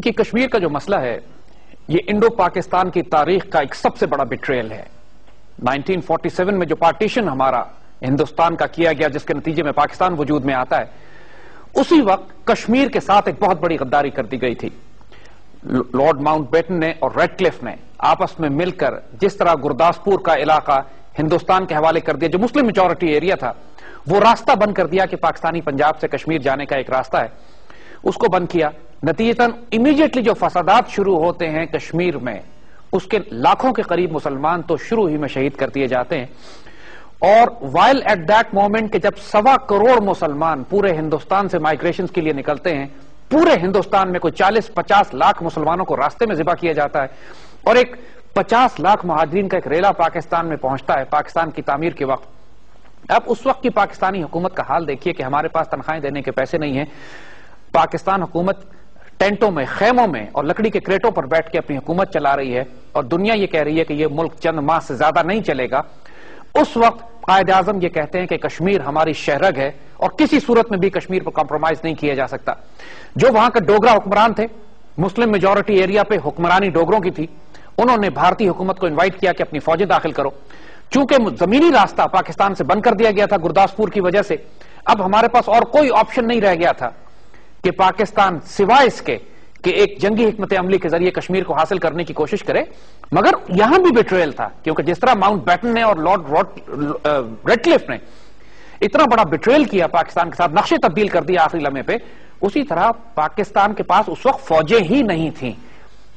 دیکھیے کشمیر کا جو مسئلہ ہے یہ انڈو پاکستان کی تاریخ کا ایک سب سے بڑا بیٹریل ہے. 1947 میں جو پارٹیشن ہمارا ہندوستان کا کیا گیا جس کے نتیجے میں پاکستان وجود میں آتا ہے، اسی وقت کشمیر کے ساتھ ایک بہت بڑی غداری کر دی گئی تھی. لارڈ ماؤنٹ بیٹن نے اور ریڈ کلف نے آپس میں مل کر جس طرح گرداسپور کا علاقہ ہندوستان کے حوالے کر دیا، جو مسلم میجورٹی ایریا تھا، وہ راستہ بند کر دیا کہ پاکستانی پنجاب سے کشمیر جانے کا ایک راستہ ہے، اس کو بند کیا. نتیجتاً امیڈیٹلی جو فسادات شروع ہوتے ہیں کشمیر میں، اس کے لاکھوں کے قریب مسلمان تو شروع ہی میں شہید کر دیے جاتے ہیں. اور وائل ایٹ دیٹ مومنٹ کہ جب 1.25 کروڑ مسلمان پورے ہندوستان سے مائگریشن کے لیے نکلتے ہیں، پورے ہندوستان میں کوئی 40-50 لاکھ مسلمانوں کو راستے میں ذبح کیا جاتا ہے، اور ایک 50 لاکھ مہاجرین کا ایک ریلا پاکستان میں پہنچتا ہے پاکستان کی تعمیر کے وقت. اب اس وقت کی پاکستانی حکومت کا حال دیکھیے کہ ہمارے پاس تنخواہیں دینے کے پیسے نہیں ہیں. پاکستان حکومت ٹینٹوں میں، خیموں میں اور لکڑی کے کریٹوں پر بیٹھ کے اپنی حکومت چلا رہی ہے، اور دنیا یہ کہہ رہی ہے کہ یہ ملک چند ماہ سے زیادہ نہیں چلے گا. اس وقت قائد اعظم یہ کہتے ہیں کہ کشمیر ہماری شہرگ ہے اور کسی صورت میں بھی کشمیر پر کمپرومائز نہیں کیا جا سکتا. جو وہاں کے ڈوگرا حکمران تھے، مسلم میجورٹی ایریا پہ حکمرانی ڈوگروں کی تھی، انہوں نے بھارتی حکومت کو انوائٹ کیا کہ اپنی فوجیں داخل کرو. چونکہ زمینی راستہ پاکستان سے بند کر دیا گیا تھا گرداسپور کی وجہ سے، اب ہمارے پاس اور کوئی آپشن نہیں رہ گیا تھا کہ پاکستان سوائے اس کے کہ ایک جنگی حکمت عملی کے ذریعے کشمیر کو حاصل کرنے کی کوشش کرے. مگر یہاں بھی بیٹریل تھا، کیونکہ جس طرح ماؤنٹ بیٹن نے اور لارڈ ریڈ کلف نے اتنا بڑا بیٹریل کیا پاکستان کے ساتھ، نقشے تبدیل کر دیا آخری لمحے پہ، اسی طرح پاکستان کے پاس اس وقت فوجیں ہی نہیں تھیں.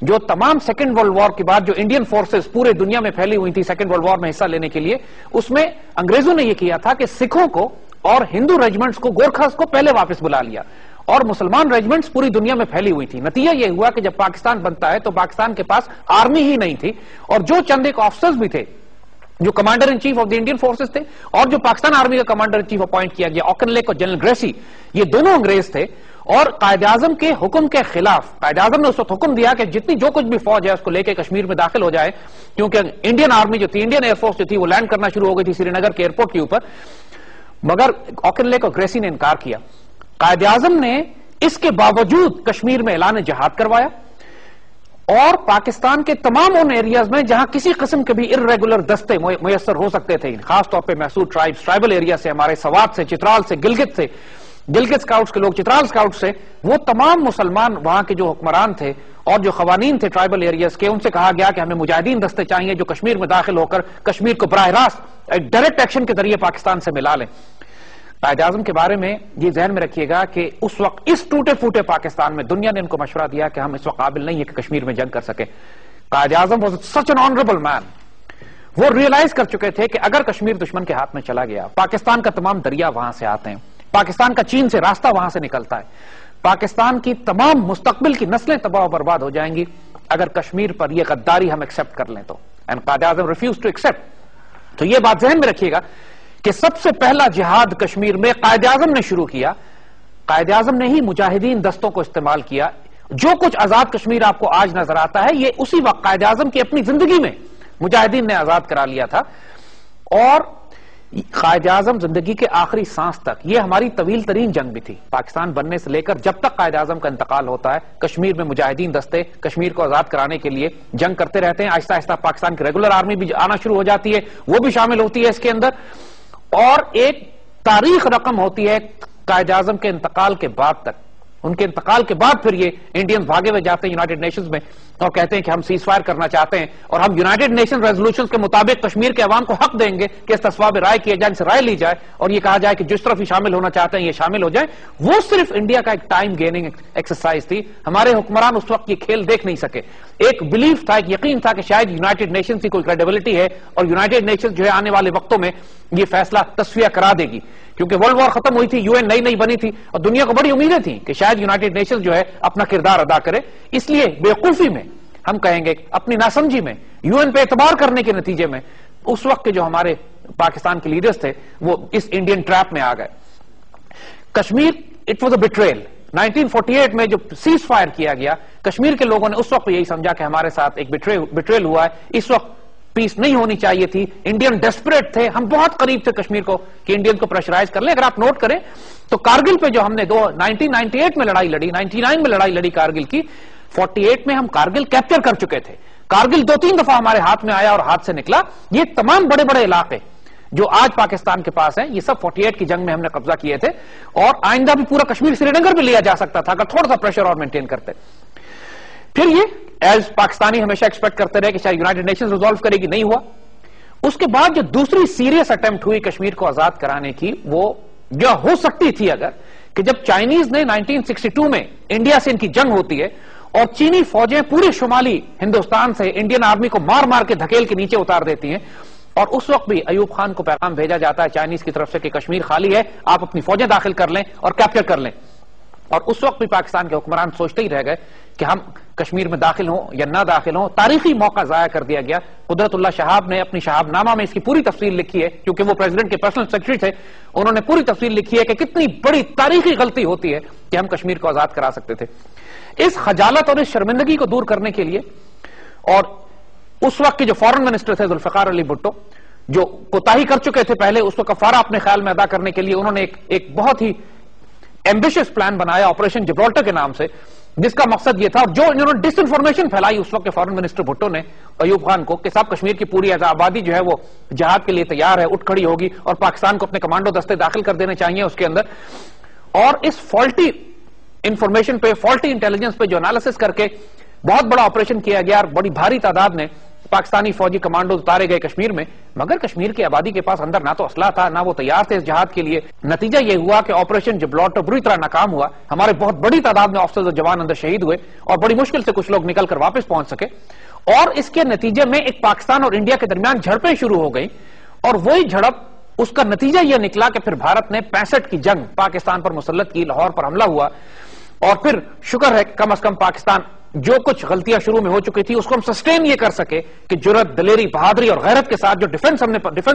جو تمام سیکنڈ ورلڈ وار کے بعد جو انڈین فورسز پورے دنیا میں پھیلی ہوئی تھی سیکنڈ ورلڈ وار میں حصہ لینے کے لیے، اس میں انگریزوں نے یہ کیا تھا کہ سکھوں کو اور ہندو ریجمنٹس کو، گورکھاس کو پہلے واپس بلا لیا، اور مسلمان ریجمنٹس پوری دنیا میں پھیلی ہوئی تھی. نتیجہ یہ ہوا کہ جب پاکستان بنتا ہے تو پاکستان کے پاس آرمی ہی نہیں تھی، اور جو چند ایک آفیسرز بھی تھے جو commander in chief of the Indian forces تھے، اور جو پاکستان آرمی کا کمانڈر ان چیف اپوائنٹ کیا گیا آکن لیک اور جنرل گریسی، یہ دونوں انگریز تھے. اور قائد اعظم کے حکم کے خلاف قائد اعظم نے اس وقت حکم دیا کہ جتنی جو کچھ بھی فوج ہے اس کو لے کے کشمیر میں داخل ہو جائے، کیونکہ انڈین آرمی جو تھی، انڈین ایئر فورس جو تھی، وہ لینڈ کرنا شروع ہو گئی تھی سری نگر کے ایئرپورٹ کے اوپر. مگر آکن لیک اور گریسی نے انکار کیا. قائد اعظم نے اس کے باوجود کشمیر میں اعلان جہاد کروایا، اور پاکستان کے تمام ان ایریاز میں جہاں کسی قسم کے بھی ارریگولر دستے میسر ہو سکتے تھے، خاص طور پہ محسود ٹرائبل ایریا سے، ہمارے سوات سے، چترال سے، گلگت سکاؤٹس کے لوگ، چترال سکاؤٹس سے، وہ تمام مسلمان وہاں کے جو حکمران تھے اور جو قوانین تھے ٹرائبل ایریاز کے، ان سے کہا گیا کہ ہمیں مجاہدین دستے چاہیے جو کشمیر میں داخل ہو کر کشمیر کو براہ راست ڈائریکٹ ایکشن کے ذریعے پاکستان سے ملا لیں. قائد اعظم کے بارے میں یہ ذہن میں رکھیے گا کہ اس وقت اس ٹوٹے پھوٹے پاکستان میں دنیا نے ان کو مشورہ دیا کہ ہم اس وقت قابل نہیں ہے کہ کشمیر میں جنگ کر سکیں. Quaid Azam was such an honourable مین. وہ ریئلائز کر چکے تھے کہ اگر کشمیر دشمن کے ہاتھ میں چلا گیا، پاکستان کا تمام دریا وہاں سے آتے ہیں، پاکستان کا چین سے راستہ وہاں سے نکلتا ہے، پاکستان کی تمام مستقبل کی نسلیں تباہ و برباد ہو جائیں گی اگر کشمیر پر یہ غداری ہم ایکسپٹ کر لیں تو. And Quaid Azam refuse to accept. تو یہ بات ذہن میں رکھیے گا کہ سب سے پہلا جہاد کشمیر میں قائد اعظم نے شروع کیا. قائد اعظم نے ہی مجاہدین دستوں کو استعمال کیا. جو کچھ آزاد کشمیر آپ کو آج نظر آتا ہے، یہ اسی وقت قائد اعظم کی اپنی زندگی میں مجاہدین نے آزاد کرا لیا تھا. اور قائد اعظم زندگی کے آخری سانس تک، یہ ہماری طویل ترین جنگ بھی تھی پاکستان بننے سے لے کر جب تک قائد اعظم کا انتقال ہوتا ہے، کشمیر میں مجاہدین دستے کشمیر کو آزاد کرانے کے لیے جنگ کرتے رہتے ہیں. آہستہ آہستہ پاکستان کی ریگولر آرمی بھی آنا شروع ہو جاتی ہے، وہ بھی شامل ہوتی ہے اس کے اندر. اور ایک تاریخ رقم ہوتی ہے قائد اعظم کے انتقال کے بعد تک. ان کے انتقال کے بعد پھر یہ انڈینز بھاگے ہوئے جاتے ہیں یونائٹڈ نیشنز میں اور کہتے ہیں کہ ہم سیز فائر کرنا چاہتے ہیں، اور ہم یونائٹڈ نیشن ریزولوشنز کے مطابق کشمیر کے عوام کو حق دیں گے کہ اس تصواب رائے کیا جائے، ان سے رائے لی جائے، اور یہ کہا جائے کہ جس طرف ہی شامل ہونا چاہتے ہیں یہ شامل ہو جائیں. وہ صرف انڈیا کا ایک ٹائم گیننگ ایکسرسائز تھی. ہمارے حکمران اس وقت یہ کھیل دیکھ نہیں سکے. ایک بلیف تھا، ایک یقین تھا کہ شاید یونائٹڈ نیشنز کی کوئی کریڈیبلٹی ہے اور یونائٹڈ نیشنز جو ہے آنے والے وقتوں میں یہ فیصلہ تصفیہ کرا دے گی، کیونکہ ورلڈ وار ختم ہوئی تھی، یو این نئی بنی تھی، اور دنیا کو بڑی امیدیں تھیں کہ شاید یونائٹڈ نیشنز جو ہے اپنا کردار ادا کرے. اس لیے بیوقوفی میں ہم کہیں گے، اپنی ناسمجھی میں، یو این پہ اعتبار کرنے کے نتیجے میں اس وقت کے جو ہمارے پاکستان کے لیڈرز تھے وہ اس انڈین ٹریپ میں آ گئے. Kashmir it was a betrayal. 1948 میں جو سیز فائر کیا گیا، کشمیر کے لوگوں نے اس وقت یہی سمجھا کہ ہمارے ساتھ ایک بیٹریل ہوا ہے. اس وقت پیس نہیں ہونی چاہیے تھی. انڈین ڈیسپریٹ تھے، ہم بہت قریب تھے کشمیر کو کہ انڈین کو پریشرائز کر لیں. اگر آپ نوٹ کریں تو کارگل پہ جو ہم نے 1998 میں لڑائی لڑی، 99 میں لڑائی لڑی کارگل کی، 48 میں ہم کارگل کیپچر کر چکے تھے. کارگل 2-3 دفعہ ہمارے ہاتھ میں آیا اور ہاتھ سے نکلا. یہ تمام بڑے بڑے علاقے جو آج پاکستان کے پاس ہیں یہ سب 48 کی جنگ میں ہم نے قبضہ کیے تھے, اور آئندہ بھی پورا کشمیر سری نگر بھی لیا جا سکتا تھا اگر تھوڑا سا پریشر اور مینٹین کرتے. پھر یہ ایز پاکستانی ہمیشہ ایکسپیکٹ کرتے رہے کہ شاید یونائٹڈ نیشنز ریزالو کرے گی, نہیں ہوا. اس کے بعد جو دوسری سیریس اٹیمپٹ ہوئی کشمیر کو آزاد کرانے کی, وہ جو ہو سکتی تھی اگر, کہ جب چائنیز نے 1962 میں انڈیا سے ان کی جنگ ہوتی ہے اور چینی فوجیں پورے شمالی ہندوستان سے انڈین آرمی کو مار مار کے دھکیل کے نیچے اتار دیتی ہیں, اور اس وقت بھی ایوب خان کو پیغام بھیجا جاتا ہے چائنیز کی طرف سے کہ کشمیر خالی ہے, آپ اپنی فوجیں داخل کر لیں اور کیپچر کر لیں. اور اس وقت بھی پاکستان کے حکمران سوچتے ہی رہ گئے کہ ہم کشمیر میں داخل ہوں یا نہ داخل ہوں. تاریخی موقع ضائع کر دیا گیا. قدرت اللہ شہاب نے اپنی شہاب نامہ میں اس کی پوری تفصیل لکھی ہے, کیونکہ وہ پریزیڈنٹ کے پرسنل سیکرٹری تھے. انہوں نے پوری تفصیل لکھی ہے کہ کتنی بڑی تاریخی غلطی ہوتی ہے کہ ہم کشمیر کو آزاد کرا سکتے تھے. اس خجالت اور اس شرمندگی کو دور کرنے کے لیے, اور اس وقت کے جو فارن منسٹر تھے ذوالفقار علی بھٹو, جو کوتاہی کر چکے تھے پہلے, اس کو کفارہ اپنے خیال میں ادا کرنے کے لیے انہوں نے ایک بہت ہی ایمبیشس پلان بنایا آپریشن جبرالٹر کے نام سے, جس کا مقصد یہ تھا, اور جو انہوں نے ڈس انفارمیشن پھیلائی اس وقت کے فارن منسٹر بھٹو نے ایوب خان کو, کہ صاحب کشمیر کی پوری آبادی جو ہے وہ جہاد کے لیے تیار ہے, اٹھ کھڑی ہوگی, اور پاکستان کو اپنے کمانڈو دستے داخل کر دینے چاہیے اس کے اندر. اور اس فالٹی انفارمیشن پہ, فالٹی انٹیلیجنس پہ جو انالیسس کر کے بہت بڑا آپریشن کیا گیا, اور بڑی بھاری تعداد میں پاکستانی فوجی کمانڈو اتارے گئے کشمیر میں. مگر کشمیر کی آبادی کے پاس اندر نہ تو اسلحہ تھا, نہ وہ تیار تھے اس جہاد کے لیے. نتیجہ یہ ہوا کہ آپریشن جبرالٹر بری طرح ناکام ہوا. ہمارے بہت بڑی تعداد میں آفیسرز اور جوان اندر شہید ہوئے, اور بڑی مشکل سے کچھ لوگ نکل کر واپس پہنچ سکے. اور اس کے نتیجے میں ایک پاکستان اور انڈیا کے درمیان جھڑپیں شروع ہو گئی, اور وہی جھڑپ اس کا نتیجہ یہ نکلا کہ پھر بھارت نے 65 کی جنگ پاکستان پر مسلط کی, لاہور پر حملہ ہوا. اور پھر شکر ہے کم از کم پاکستان جو کچھ غلطیاں شروع میں ہو چکی تھی اس کو ہم سسٹین یہ کر سکے کہ جرات, دلیری, بہادری اور غیرت کے ساتھ جو ڈیفنس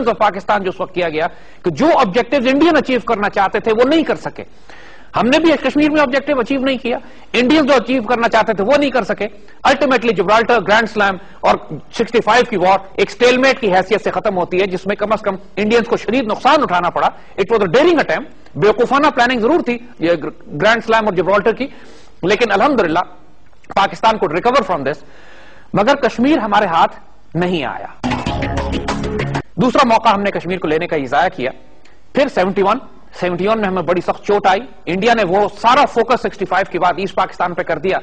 آف پاکستان جو اس وقت کیا گیا, کہ جو آبجیکٹیوز انڈین اچیو کرنا چاہتے تھے وہ نہیں کر سکے. ہم نے بھی کشمیر میں آبجیکٹیو اچیو نہیں کیا, انڈینز جو اچیو کرنا چاہتے تھے وہ نہیں کر سکے. الٹیمیٹلی جبرالٹر, گرینڈ سلام اور 65 کی وار ایک سٹیل میٹ کی حیثیت سے ختم ہوتی ہے, جس میں کم از کم انڈینز کو شدید نقصان اٹھانا پڑا. It was a daring attempt, بیوقوفانہ پلاننگ ضرور تھی یہ گرینڈ سلام اور جبرالٹر کی, لیکن الحمدللہ پاکستان کو ریکور فرام دس. مگر کشمیر ہمارے ہاتھ نہیں آیا. دوسرا موقع ہم نے کشمیر کو لینے کا ضائع کیا. پھر 71 میں ہمیں بڑی سخت چوٹ آئی. انڈیا نے وہ سارا فوکس 65 کے بعد ایسٹ پاکستان پہ کر دیا,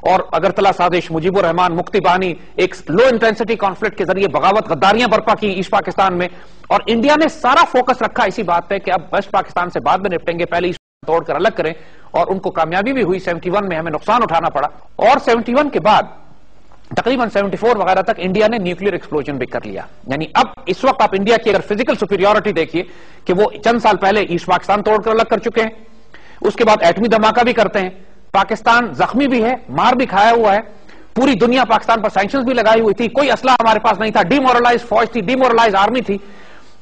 اور اگرتلا سازش, مجیب الرحمان, مکتی بانی, ایک لو انٹینسٹی کانفلکٹ کے ذریعے بغاوت, غداریاں برپا کی ایسٹ پاکستان میں. اور انڈیا نے سارا فوکس رکھا اسی بات پہ کہ اب ویسٹ پاکستان سے بعد میں نپٹیں گے, پہلے توڑ کر الگ کریں, اور ان کو کامیابی بھی ہوئی. 71 میں ہمیں نقصان اٹھانا پڑا, اور 71 کے بعد تقریباً 74 وغیرہ تک انڈیا نے نیوکلیر ایکسپلوژن بھی کر لیا. یعنی اب اس وقت آپ انڈیا کی اگر فزیکل سپیریورٹی دیکھیے کہ وہ چند سال پہلے ایسٹ پاکستان توڑ کر الگ کر چکے ہیں, اس کے بعد ایٹمی دھماکہ بھی کرتے ہیں. پاکستان زخمی بھی ہے, مار بھی کھایا ہوا ہے, پوری دنیا پاکستان پر سینکشنز بھی لگائی ہوئی تھی, کوئی اسلحہ ہمارے پاس نہیں تھا, ڈی مورلائز فوج تھی, ڈی مورلائز آرمی تھی.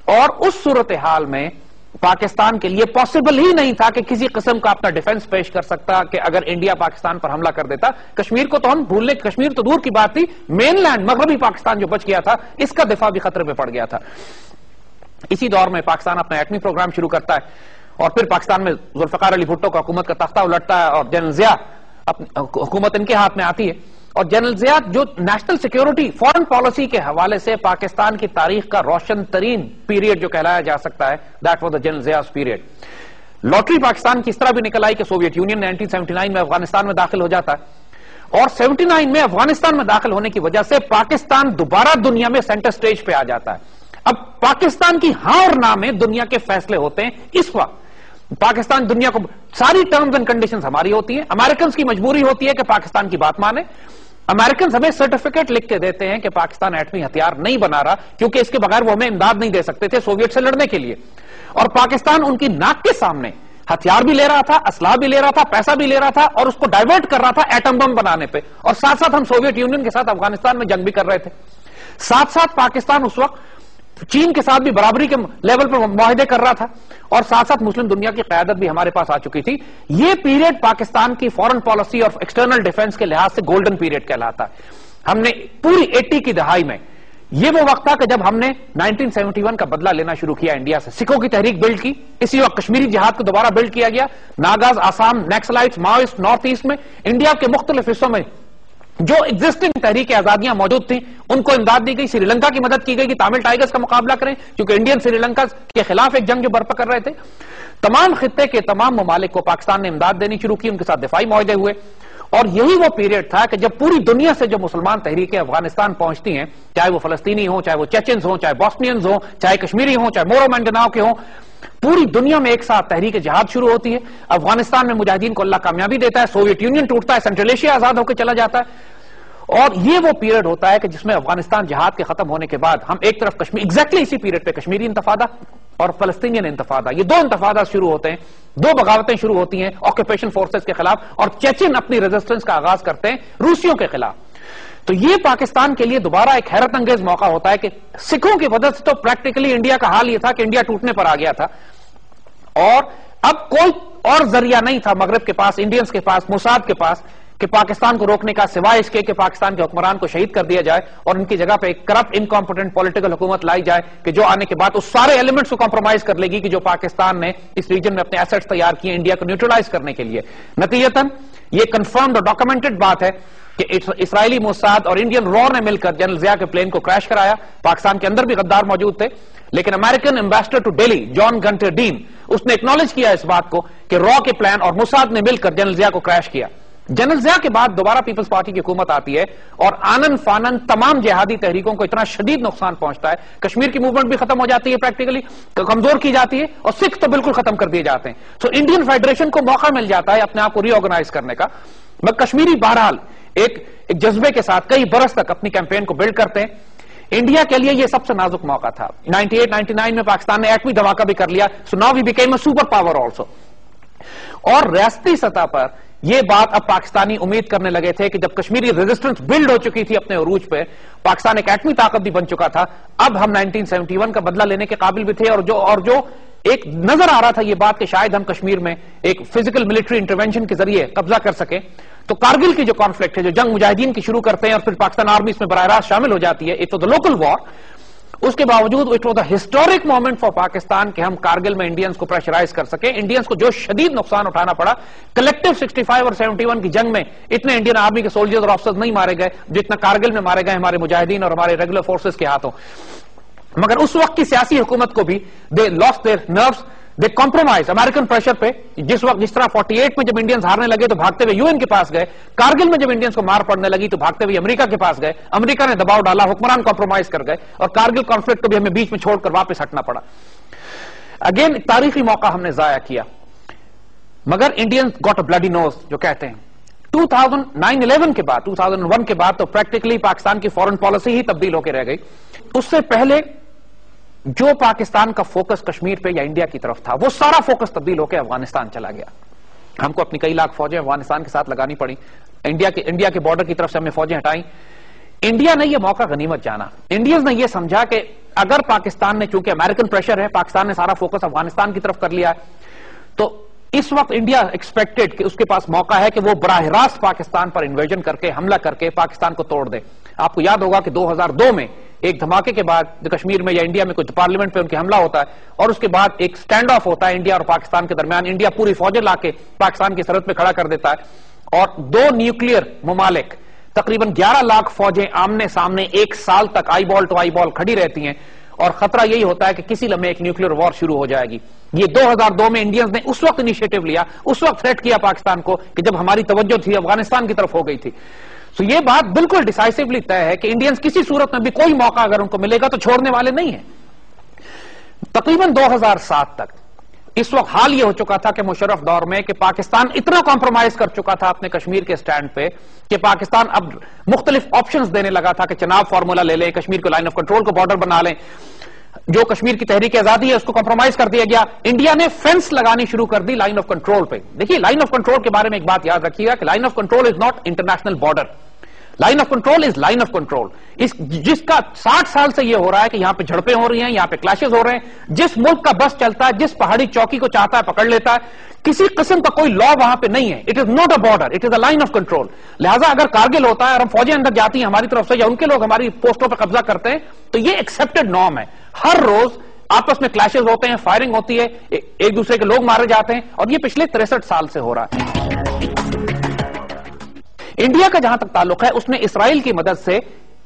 اور اس صورتحال میں پاکستان کے لیے پاسبل ہی نہیں تھا کہ کسی قسم کا اپنا ڈیفنس پیش کر سکتا, کہ اگر انڈیا پاکستان پر حملہ کر دیتا. کشمیر کو تو ہم بھول لیں, کشمیر تو دور کی بات تھی, مین لینڈ مغربی پاکستان جو بچ گیا تھا اس کا دفاع بھی خطرے میں پڑ گیا تھا. اسی دور میں پاکستان اپنا ایٹمی پروگرام شروع کرتا ہے, اور پھر پاکستان میں ذوالفقار علی بھٹو کا حکومت کا تختہ الٹتا ہے, اور جنرل ضیاء حکومت ان کے ہاتھ میں آتی ہے. اور جنرل ضیاء جو نیشنل سیکیورٹی فورن پالیسی کے حوالے سے پاکستان کی تاریخ کا روشن ترین پیریڈ جو کہلایا جا سکتا ہے, that was the general Zia period. Lottery Pakistan کی اس طرح بھی نکل آئی کہ سوویت یونین 1979 میں افغانستان میں داخل ہو جاتا ہے, اور 79 میں افغانستان میں داخل ہونے کی وجہ سے پاکستان دوبارہ دنیا میں سینٹر سٹیج پہ آ جاتا ہے. اب پاکستان کی ہاں اور نہ میں دنیا کے فیصلے ہوتے ہیں. اس وقت پاکستان دنیا کو ساری ٹرمز اینڈ کنڈیشنز ہماری ہوتی ہیں. امریکنز کی مجبوری ہوتی ہے کہ پاکستان کی بات مانے. امریکنز ہمیں سرٹیفکیٹ لکھ کے دیتے ہیں کہ پاکستان ایٹمی ہتھیار نہیں بنا رہا, کیونکہ اس کے بغیر وہ ہمیں امداد نہیں دے سکتے تھے سوویت سے لڑنے کے لیے. اور پاکستان ان کی ناک کے سامنے ہتھیار بھی لے رہا تھا, اسلحہ بھی لے رہا تھا, پیسہ بھی لے رہا تھا, اور اس کو ڈائیورٹ کر رہا تھا ایٹم بم بنانے پہ. اور ساتھ ساتھ ہم سوویت یونین کے ساتھ افغانستان میں جنگ بھی کر رہے تھے. ساتھ ساتھ پاکستان اس وقت چین کے ساتھ بھی برابری کے لیول پر معاہدے کر رہا تھا, اور ساتھ ساتھ مسلم دنیا کی قیادت بھی ہمارے پاس آ چکی تھی. یہ پیریڈ پاکستان کی فورن پالیسی اور ایکسٹرنل ڈیفنس کے لحاظ سے گولڈن پیریڈ کہلاتا ہے. ہم نے پوری 80 کی دہائی میں, یہ وہ وقت تھا کہ جب ہم نے 1971 کا بدلہ لینا شروع کیا انڈیا سے. سکھوں کی تحریک بلڈ کی, اسی وقت کشمیری جہاد کو دوبارہ بلڈ کیا گیا. ناگاز, Assam, Naxalites, Maoist north east میں انڈیا کے مختلف حصوں میں جو ایگزسٹنگ تحریک آزادیاں موجود تھیں ان کو امداد دی گئی. سری لنکا کی مدد کی گئی کہ تامل ٹائگرز کا مقابلہ کریں کیونکہ انڈین سری لنکا کے خلاف ایک جنگ جو برپا کر رہے تھے. تمام خطے کے تمام ممالک کو پاکستان نے امداد دینی شروع کی, ان کے ساتھ دفاعی معاہدے ہوئے. اور یہی وہ پیریڈ تھا کہ جب پوری دنیا سے جو مسلمان تحریکیں افغانستان پہنچتی ہیں, چاہے وہ فلسطینی ہوں, چاہے وہ چیچنز ہوں, چاہے بوسنینز ہوں, چاہے کشمیری ہوں, چاہے مورو مینڈناؤ کے ہوں, پوری دنیا میں ایک ساتھ تحریک جہاد شروع ہوتی ہے. افغانستان میں مجاہدین کو اللہ کامیابی دیتا ہے, سوویت یونین ٹوٹتا ہے, سینٹرل ایشیا آزاد ہو کے چلا جاتا ہے. اور یہ وہ پیریڈ ہوتا ہے کہ جس میں افغانستان جہاد کے ختم ہونے کے بعد ہم ایک طرف کشمیر, ایگزیکٹلی اسی پیریڈ پہ کشمیری انتفاضہ اور فلسطینین انتفاضہ, یہ دو انتفاضات شروع ہوتے ہیں, دو بغاوتیں شروع ہوتی ہیں آکوپیشن فورسز کے خلاف, اور چیچن اپنی ریزسٹنس کا آغاز کرتے ہیں روسیوں کے خلاف. تو یہ پاکستان کے لیے دوبارہ ایک حیرت انگیز موقع ہوتا ہے کہ سکھوں کی وجہ سے تو پریکٹیکلی انڈیا کا حال یہ تھا کہ انڈیا ٹوٹنے پر آ گیا تھا, اور اب کوئی اور ذریعہ نہیں تھا مغرب کے پاس, انڈینز کے پاس, موساد کے پاس, کہ پاکستان کو روکنے کا سوائے اس کے کہ پاکستان کے حکمران کو شہید کر دیا جائے اور ان کی جگہ پہ ایک کرپٹ انکمپٹنٹ پولیٹیکل حکومت لائی جائے کہ جو آنے کے بعد اس سارے ایلیمنٹس کو کمپرومائز کر لے گی کہ جو پاکستان نے اس ریجن میں اپنے ایسٹس تیار کیے انڈیا کو نیوٹرلائز کرنے کے لیے. نتیجتاً یہ کنفرمڈ اور ڈاکومنٹڈ بات ہے کہ اسرائیلی موساد اور انڈین را نے مل کر جنرل ضیاء کے پلین کو کریش کرایا. پاکستان کے اندر بھی غدار موجود تھے, لیکن American ambassador to Delhi John Gunther Dean اس نے ایکنالج کیا اس بات کو کہ را کے پلان اور موساد نے مل کر جنرل ضیاء کو کریش کیا. جنرل ضیاء کے بعد دوبارہ پیپلز پارٹی کی حکومت آتی ہے اور آنن فانن تمام جہادی تحریکوں کو اتنا شدید نقصان پہنچتا ہے, کشمیر کی موومنٹ بھی ختم ہو جاتی ہے, پریکٹیکلی کمزور کی جاتی ہے, اور سکھ تو بالکل ختم کر دیے جاتے ہیں. سو انڈین فیڈریشن کو موقع مل جاتا ہے اپنے آپ کو ری آرگنائز کرنے کا. کشمیری بہرحال ایک جذبے کے ساتھ کئی برس تک اپنی کیمپین کو بلڈ کرتے ہیں. انڈیا کے لیے یہ سب سے نازک موقع تھا. 98-99 میں پاکستان نے ایٹمی دھماکہ بھی کر لیا, so now we became a super power also. اور ریاستی سطح پر یہ بات اب پاکستانی امید کرنے لگے تھے کہ جب کشمیری ریزسٹنس بلڈ ہو چکی تھی اپنے عروج پہ, پاکستان ایک ایٹمی طاقت بھی بن چکا تھا, اب ہم 1971 کا بدلہ لینے کے قابل بھی تھے. اور جو ایک نظر آ رہا تھا یہ بات کہ شاید ہم کشمیر میں ایک فزیکل ملٹری انٹرونشن کے ذریعے قبضہ کر سکیں. تو کارگل کی جو کانفلکٹ ہے, جو جنگ مجاہدین کی شروع کرتے ہیں اور پھر پاکستان آرمی اس میں براہ راست شامل ہو جاتی ہے, اٹ واز اے لوکل وار, اس کے باوجود it was a historic moment for Pakistan کہ ہم کارگل میں انڈینز کو پریشرائز کر سکیں. انڈینز کو جو شدید نقصان اٹھانا پڑا, کلیکٹیو 65 اور 71 کی جنگ میں اتنے انڈین آرمی کے سولجرز اور آفیسرز نہیں مارے گئے جتنا کارگل میں مارے گئے ہمارے مجاہدین اور ہمارے ریگولر فورسز کے ہاتھوں. مگر اس وقت کی سیاسی حکومت کو بھی they lost their nerves, they compromise American pressure پہ. جس وقت جس طرح 48 میں جب انڈینز ہارنے لگے تو بھاگتے ہوئے UN کے پاس گئے, کارگل میں جب انڈینز کو مار پڑنے لگی تو بھاگتے ہوئے امریکہ کے پاس گئے, امریکہ نے دباؤ ڈالا, حکمران کمپرومائز کر گئے, اور کارگل کانفلکٹ کو بھی ہمیں بیچ میں چھوڑ کر واپس ہٹنا پڑا. اگین تاریخی موقع ہم نے ضائع کیا, مگر انڈینز گاٹ اے بلڈی نوز جو کہتے ہیں. 2009-11 کے بعد, 2001 کے بعد تو پریکٹیکلی پاکستان کی فورن پالیسی ہی تبدیل ہو کے رہ گئی. اس سے پہلے جو پاکستان کا فوکس کشمیر پہ یا انڈیا کی طرف تھا, وہ سارا فوکس تبدیل ہو کے افغانستان چلا گیا. ہم کو اپنی کئی لاکھ فوجیں افغانستان کے ساتھ لگانی پڑی, انڈیا کے بارڈر کی طرف سے ہم نے فوجیں ہٹائیں. انڈیا نے یہ موقع غنیمت جانا, انڈینز نے یہ سمجھا کہ اگر پاکستان نے, چونکہ امریکن پریشر ہے, پاکستان نے سارا فوکس افغانستان کی طرف کر لیا ہے, تو اس وقت انڈیا ایکسپیکٹڈ کہ اس کے پاس موقع ہے کہ وہ براہ راست پاکستان پر انویژن کر کے, حملہ کر کے پاکستان کو توڑ دے. آپ کو یاد ہوگا کہ 2002 میں ایک دھماکے کے بعد کشمیر میں یا انڈیا میں کچھ پارلیمنٹ پہ ان کے حملہ ہوتا ہے, اور اس کے بعد ایک سٹینڈ آف ہوتا ہے انڈیا اور پاکستان کے درمیان. انڈیا پوری فوجیں لا کے پاکستان کی سرحد پہ کھڑا کر دیتا ہے, اور دو نیوکلیئر ممالک تقریباً 11 لاکھ فوجیں آمنے سامنے ایک سال تک آئی بال ٹو آئی بال کھڑی رہتی ہیں, اور خطرہ یہی ہوتا ہے کہ کسی لمحے ایک نیوکلیئر وار شروع ہو جائے گی. یہ 2002 میں انڈینز نے اس وقت انیشیٹو لیا, اس وقت تھریٹ کیا پاکستان کو کہ جب ہماری توجہ تھی افغانستان کی طرف ہو گئی تھی. تو یہ بات بالکل ڈیسائسیولی طے ہے کہ انڈینز کسی صورت میں بھی کوئی موقع اگر ان کو ملے گا تو چھوڑنے والے نہیں ہیں. تقریباً 2007 تک اس وقت حال یہ ہو چکا تھا کہ مشرف دور میں کہ پاکستان اتنا کمپرومائز کر چکا تھا اپنے کشمیر کے سٹینڈ پہ کہ پاکستان اب مختلف آپشنز دینے لگا تھا کہ چناب فارمولا لے لیں, کشمیر کو لائن آف کنٹرول کو بارڈر بنا لیں, جو کشمیر کی تحریک آزادی ہے اس کو کمپرومائز کر دیا گیا. انڈیا نے فینس لگانی شروع کر دی لائن آف کنٹرول پہ. دیکھیے لائن آف کنٹرول کے بارے میں ایک بات یاد رکھیے گا کہ line of control is not international border, line of control is line of control. جس کا 60 سال سے یہ ہو رہا ہے کہ یہاں پہ جھڑپیں ہو رہی ہیں, یہاں پہ کلیشز ہو رہے ہیں, جس ملک کا بس چلتا ہے, جس پہاڑی چوکی کو چاہتا ہے پکڑ لیتا ہے, کسی قسم کا کوئی لا وہاں پہ نہیں ہے. It is not a border, it is a line of control. لہٰذا اگر کارگل ہوتا ہے اور ہم فوجیں اندر جاتی ہیں ہماری طرف سے یا ان کے لوگ ہماری پوسٹوں پہ قبضہ کرتے ہیں, تو یہ ایکسپٹڈ نارم ہے. ہر روز آپس میں کلیشز ہوتے ہیں, فائرنگ ہوتی ہے, ایک دوسرے کے لوگ مارے جاتے ہیں, اور یہ پچھلے 63 سال سے ہو رہا ہے. انڈیا کا جہاں تک تعلق ہے اس نے اسرائیل کی مدد سے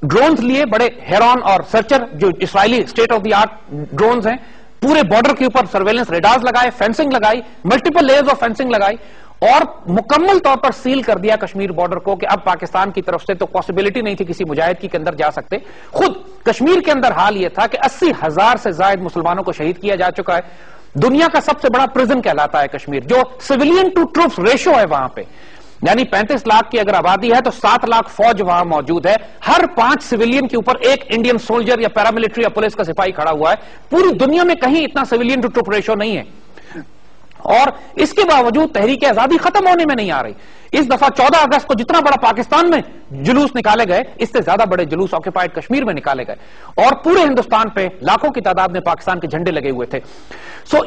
ڈرونز لیے، بڑے ہیرون اور سرچر جو اسرائیلی state of the art drones ہیں، پورے بارڈر کے اوپر سرویلنس ریڈارز لگائے، فینسنگ لگائی، ملٹیپل لیئرز آف فینسنگ لگائی، اور مکمل طور پر سیل کر دیا کشمیر بارڈر کو کہ اب پاکستان کی طرف سے تو پاسبلٹی نہیں تھی کسی مجاہد کی کے اندر جا سکتے. خود کشمیر کے اندر حال یہ تھا کہ 80,000 سے زائد مسلمانوں کو شہید کیا جا چکا ہے. دنیا کا سب سے بڑا پرزن کہلاتا ہے کشمیر، جو سویلین ٹو ٹروپس ریشو ہے وہاں پہ، یعنی 35 لاکھ کی اگر آبادی ہے تو 7 لاکھ فوج وہاں موجود ہے. ہر 5 سویلین کے اوپر ایک انڈین سولجر یا پیراملٹری یا پولیس کا سپاہی کھڑا ہوا ہے. پوری دنیا میں کہیں اتنا سویلین ٹو ٹروپ ریشو نہیں ہے، اور اس کے باوجود تحریک آزادی ختم ہونے میں نہیں آ رہی. اس دفعہ 14 اگست کو جتنا بڑا پاکستان میں جلوس نکالے گئے، اس سے زیادہ بڑے جلوس آکوپائڈ کشمیر میں نکالے گئے، اور پورے ہندوستان پہ لاکھوں کی تعداد میں پاکستان کے جھنڈے لگے ہوئے تھے.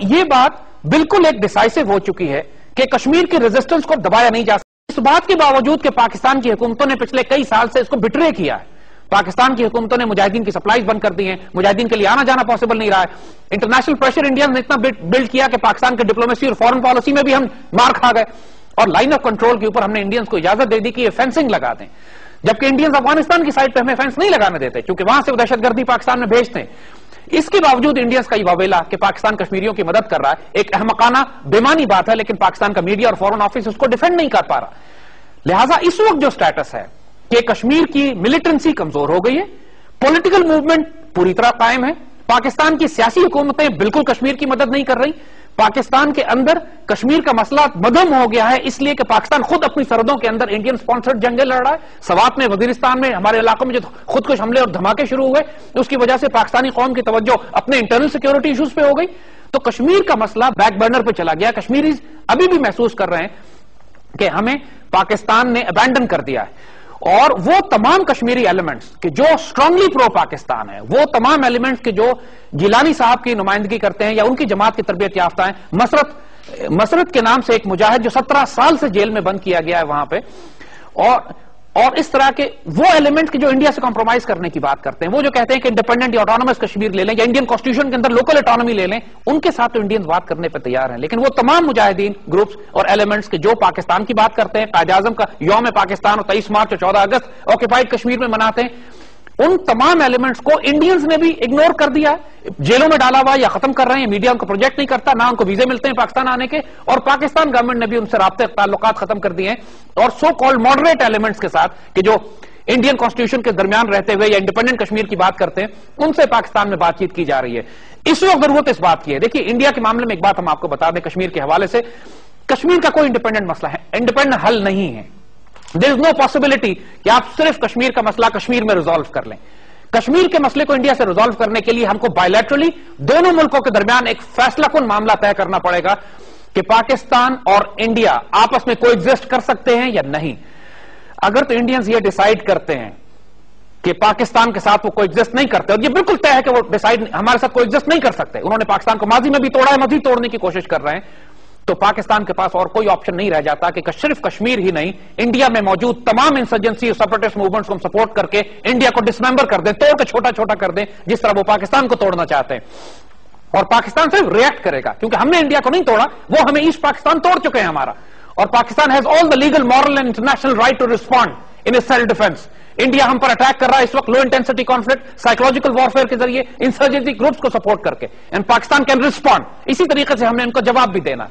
یہ بات بالکل ایک ڈیسائسو ہو چکی ہے کہ کشمیر کی ریزسٹنس کو دبایا نہیں جا سکتا. اس بات کے باوجود کہ پاکستان کی حکومتوں نے پچھلے کئی سال سے اس کو بٹرے کیا ہے. پاکستان کی حکومتوں نے مجاہدین کی سپلائیز بند کر دی ہیں، مجاہدین کے لیے آنا جانا پاسبل نہیں رہا ہے. انٹرنیشنل پریشر انڈیا نے اتنا بلڈ کیا کہ پاکستان کے ڈپلومیسی اور فورن پالیسی میں بھی ہم مار کھا گئے، اور لائن آف کنٹرول کے اوپر ہم نے انڈینز کو اجازت دے دی کہ یہ فینسنگ لگا دیں، جبکہ انڈینز افغانستان کی سائڈ پہ ہمیں فینس نہیں لگانے دیتے کیونکہ وہاں سے وہ دہشت گردی پاکستان میں بھیجتے ہیں. اس کے باوجود انڈینز کا یہ واویلا کہ پاکستان کشمیریوں کی مدد کر رہا ہے ایک احمقانہ بےمانی بات ہے، لیکن پاکستان کا میڈیا اور فورن آفس اس کو ڈیفینڈ نہیں کر پا رہا. لہٰذا اس وقت جو سٹیٹس ہے کہ کشمیر کی ملیٹنسی کمزور ہو گئی ہے، پولیٹیکل موومنٹ پوری طرح قائم ہے، پاکستان کی سیاسی حکومتیں بالکل کشمیر کی مدد نہیں کر رہی. پاکستان کے اندر کشمیر کا مسئلہ مدھم ہو گیا ہے اس لیے کہ پاکستان خود اپنی سرحدوں کے اندر انڈین سپانسرڈ جنگیں لڑ رہا ہے. سوات میں، وزیرستان میں، ہمارے علاقوں میں جو خودکش حملے اور دھماکے شروع ہوئے اس کی وجہ سے پاکستانی قوم کی توجہ اپنے انٹرنل سیکیورٹی ایشوز پہ ہو گئی. تو کشمیر کا مسئلہ بیک برنر پہ چلا گیا. کشمیریز ابھی بھی محسوس کر رہے ہیں کہ ہمیں پاکستان نے ابینڈن کر دیا ہے، اور وہ تمام کشمیری ایلیمنٹس کہ جو اسٹرانگلی پرو پاکستان ہے، وہ تمام ایلیمنٹس کے جو گیلانی صاحب کی نمائندگی کرتے ہیں یا ان کی جماعت کی تربیت یافتہ ہیں، مسرت کے نام سے ایک مجاہد جو 17 سال سے جیل میں بند کیا گیا ہے وہاں پہ، اور اس طرح کے وہ ایلیمنٹ جو انڈیا سے کمپرومائز کرنے کی بات کرتے ہیں، وہ جو کہتے ہیں کہ انڈیپینڈنٹ یا آٹونومس کشمیر لے لیں یا انڈین کانسٹیٹیوشن کے اندر لوکل اٹانومی لے لیں، ان کے ساتھ تو انڈینز بات کرنے پہ تیار ہیں. لیکن وہ تمام مجاہدین گروپس اور ایلیمنٹس کے جو پاکستان کی بات کرتے ہیں، قائد اعظم کا یوم پاکستان اور 23 مارچ اور 14 اگست آکوپائڈ کشمیر میں مناتے ہیں، ان تمام ایلیمنٹس کو انڈینز نے بھی اگنور کر دیا، جیلوں میں ڈالا ہوا یا ختم کر رہے ہیں. میڈیا ان کو پروجیکٹ نہیں کرتا، نہ ان کو ویزے ملتے ہیں پاکستان آنے کے، اور پاکستان گورنمنٹ نے بھی ان سے رابطے تعلقات ختم کر دیے ہیں. اور سو کالڈ ماڈریٹ ایلیمنٹس کے ساتھ کہ جو انڈین کانسٹیٹیوشن کے درمیان رہتے ہوئے یا انڈیپینڈنٹ کشمیر کی بات کرتے ہیں، ان سے پاکستان میں بات چیت کی جا رہی ہے. اس وقت ضرورت اس بات کی ہے. دیکھیے انڈیا کے معاملے میں ایک بات ہم آپ کو بتا دیں کشمیر کے حوالے سے، کشمیر کا کوئی انڈیپینڈنٹ مسئلہ ہے، انڈیپینڈنٹ حل نہیں ہے. دیر از نو پاسبلٹی کہ آپ صرف کشمیر کا مسئلہ کشمیر میں ریزالو کر لیں. کشمیر کے مسئلے کو انڈیا سے ریزالو کرنے کے لیے ہم کو بائیلیٹرلی دونوں ملکوں کے درمیان ایک فیصلہ کن معاملہ طے کرنا پڑے گا کہ پاکستان اور انڈیا آپس میں کوئی ایگزسٹ کر سکتے ہیں یا نہیں. اگر تو انڈینز یہ ڈیسائیڈ کرتے ہیں کہ پاکستان کے ساتھ وہ کوئی ایگزسٹ نہیں کرتے، اور یہ بالکل طے ہے کہ وہ ڈیسائیڈ ہمارے ساتھ کوئی ایگزسٹ نہیں کر سکتے، انہوں نے پاکستان کو ماضی میں بھی توڑا ہے، مزید توڑنے کی کوشش کر رہے ہیں، تو پاکستان کے پاس اور کوئی آپشن نہیں رہ جاتا کہ صرف کشمیر ہی نہیں، انڈیا میں موجود تمام انسرجنسی اور سپریٹسٹ موومنٹس کو ہم سپورٹ کر کے انڈیا کو ڈسممبر کر دیں، توڑ کے چھوٹا چھوٹا کر دیں، جس طرح وہ پاکستان کو توڑنا چاہتے ہیں. اور پاکستان صرف ریئیکٹ کرے گا کیونکہ ہم نے انڈیا کو نہیں توڑا، وہ ہمیں ایسٹ پاکستان توڑ چکے ہیں ہمارا، اور Pakistan has all the legal, moral and international right to respond in self defence. India ہم پر اٹیک کر رہا ہے اس وقت، low intensity conflict, psychological warfare کے ذریعے انسرجنسی گروپس کو سپورٹ کر کے، اینڈ پاکستان کین ریسپونڈ. اسی طریقے سے ہم نے ان کو جواب بھی دینا.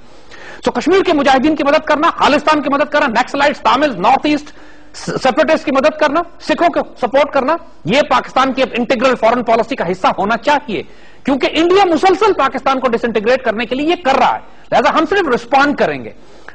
سو کشمیر کے مجاہدین کی مدد کرنا، خالصتان کی مدد کرنا، نیکسلائٹس، تاملز، نارتھ ایسٹ سیپریٹسٹ کی مدد کرنا، سکھوں کو سپورٹ کرنا، یہ پاکستان کی انٹیگرل فورن پالیسی کا حصہ ہونا چاہیے، کیونکہ انڈیا مسلسل پاکستان کو ڈس انٹیگریٹ کرنے کے لیے یہ کر رہا ہے. لہذا ہم صرف رسپونڈ کریں گے.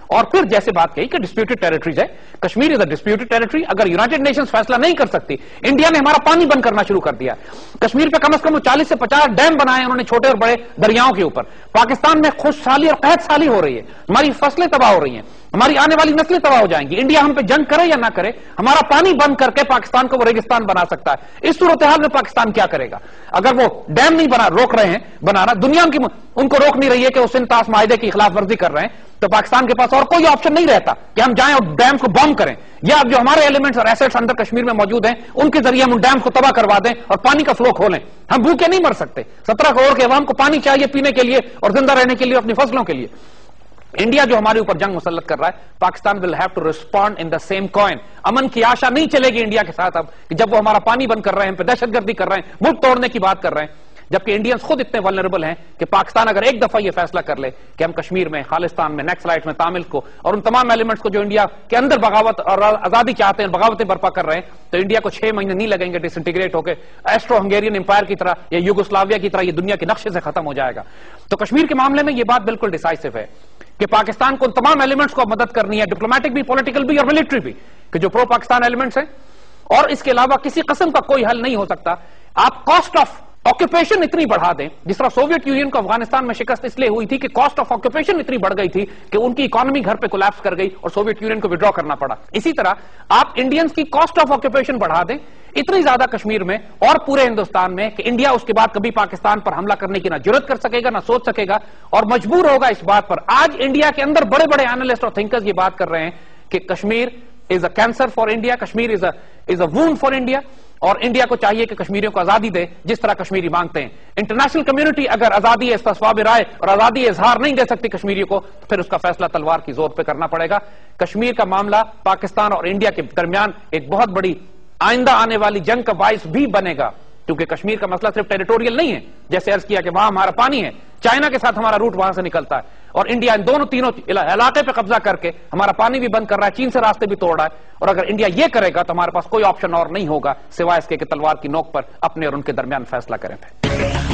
اور پھر جیسے بات کہی کہ ڈسپیوٹڈ ٹیریٹریز ہے، Kashmir is a disputed territory. اگر یونائٹڈ نیشنز فیصلہ نہیں کر سکتی، انڈیا نے ہمارا پانی بند کرنا شروع کر دیا. کشمیر پہ کم از کم 40 سے 50 ڈیم بنائے انہوں نے چھوٹے اور بڑے دریاؤں کے اوپر. پاکستان میں خوشحالی اور قحط سالی ہو رہی ہے، ہماری فصلیں تباہ ہو رہی ہیں، ہماری آنے والی نسلیں تباہ ہو جائیں گی. انڈیا ہم پہ جنگ کرے یا نہ کرے، ہمارا پانی بند کر کے پاکستان کو وہ ریگستان بنا سکتا ہے. اس صورتحال میں پاکستان کیا کرے گا؟ اگر وہ ڈیم نہیں روک رہے ہیں بنانا، دنیا ان کو روک نہیں رہی ہے کہ وہ سنتاس معاہدے کی خلاف ورزی کر رہے ہیں، تو پاکستان کے پاس اور کوئی آپشن نہیں رہتا کہ ہم جائیں اور ڈیم کو بم کریں، یا اب جو ہمارے ایلیمنٹس اور ایسٹس اندر کشمیر میں موجود ہیں ان کے ذریعے ہم ان ڈیمز کو تباہ کروا دیں اور پانی کا فلو کھولیں. ہم بھوکے نہیں مر سکتے. 17 کروڑ کے عوام کو پانی چاہیے پینے کے لیے اور زندہ رہنے کے لیے، اپنی فصلوں کے لیے. انڈیا جو ہمارے اوپر جنگ مسلط کر رہا ہے، Pakistan will have to respond in the same coin. امن کی آشا نہیں چلے گی انڈیا کے ساتھ اب کہ جب وہ ہمارا پانی بند کر رہے ہیں، ہم پہ دہشت گردی کر رہے ہیں، ملک توڑنے کی بات کر رہے ہیں، جبکہ انڈینز خود اتنے ولنریبل ہیں کہ پاکستان اگر ایک دفعہ یہ فیصلہ کر لے کہ ہم کشمیر میں، خالستان میں، نیکسلائٹ میں، تامل کو اور ان تمام ایلیمنٹس کو جو انڈیا کے اندر بغاوت اور آزادی چاہتے ہیں، بغاوتیں برپا کر رہے ہیں، تو انڈیا کو 6 مہینے نہیں لگیں گے ڈس انٹیگریٹ ہو کے ایسٹرو ہنگیرین امپائر کی طرح یا یوگوسلاویا کی طرح یہ دنیا کے نقشے سے ختم ہو جائے گا. تو کشمیر کے معاملے میں یہ بات بالکل ڈیسائسو ہے کہ پاکستان کو ان تمام ایلیمنٹس کو مدد کرنی ہے، ڈپلومیٹک بھی، پولیٹیکل بھی اور ملٹری بھی، کہ جو پرو پاکستان ایلیمنٹس ہیں. اور اس کے علاوہ کسی قسم کا کوئی حل نہیں ہو سکتا. آپ کاسٹ آف آکوپیشن اتنی بڑھا دیں، جس طرح سوویت یونین کو افغانستان میں شکست اس لیے ہوئی تھی کہ کاسٹ آف آکوپیشن اتنی بڑھ گئی تھی کہ ان کی اکانومی گھر پہ کولیپس کر گئی اور سوویت یونین کو وڈرا کرنا پڑا. اسی طرح آپ انڈینز کی کاسٹ آف آکوپیشن بڑھا دیں اتنی زیادہ کشمیر میں اور پورے ہندوستان میں کہ انڈیا اس کے بعد کبھی پاکستان پر حملہ کرنے کی نہ جرت کر سکے گا، نہ سوچ سکے گا، اور مجبور ہوگا اس بات پر. آج انڈیا کے اندر بڑے بڑے اینالسٹ اور تھنکرز یہ بات کر رہے ہیں کہ Kashmir is a cancer for India, Kashmir is a wound for India, اور انڈیا کو چاہیے کہ کشمیریوں کو آزادی دے جس طرح کشمیری مانگتے ہیں. انٹرنیشنل کمیونٹی اگر آزادی استصواب رائے اور آزادی اظہار نہیں دے سکتی کشمیریوں کو، تو پھر اس کا فیصلہ تلوار کی زور پہ کرنا پڑے گا. کشمیر کا معاملہ پاکستان اور انڈیا کے درمیان ایک بہت بڑی آئندہ آنے والی جنگ کا باعث بھی بنے گا، کیونکہ کشمیر کا مسئلہ صرف ٹیریٹوریل نہیں ہے، جیسے عرض کیا کہ وہاں ہمارا پانی ہے، چائنا کے ساتھ ہمارا روٹ وہاں سے نکلتا ہے، اور انڈیا ان دونوں تینوں علاقے پہ قبضہ کر کے ہمارا پانی بھی بند کر رہا ہے، چین سے راستے بھی توڑ رہا ہے. اور اگر انڈیا یہ کرے گا تو ہمارے پاس کوئی آپشن اور نہیں ہوگا سوائے اس کے کہ تلوار کی نوک پر اپنے اور ان کے درمیان فیصلہ کریں.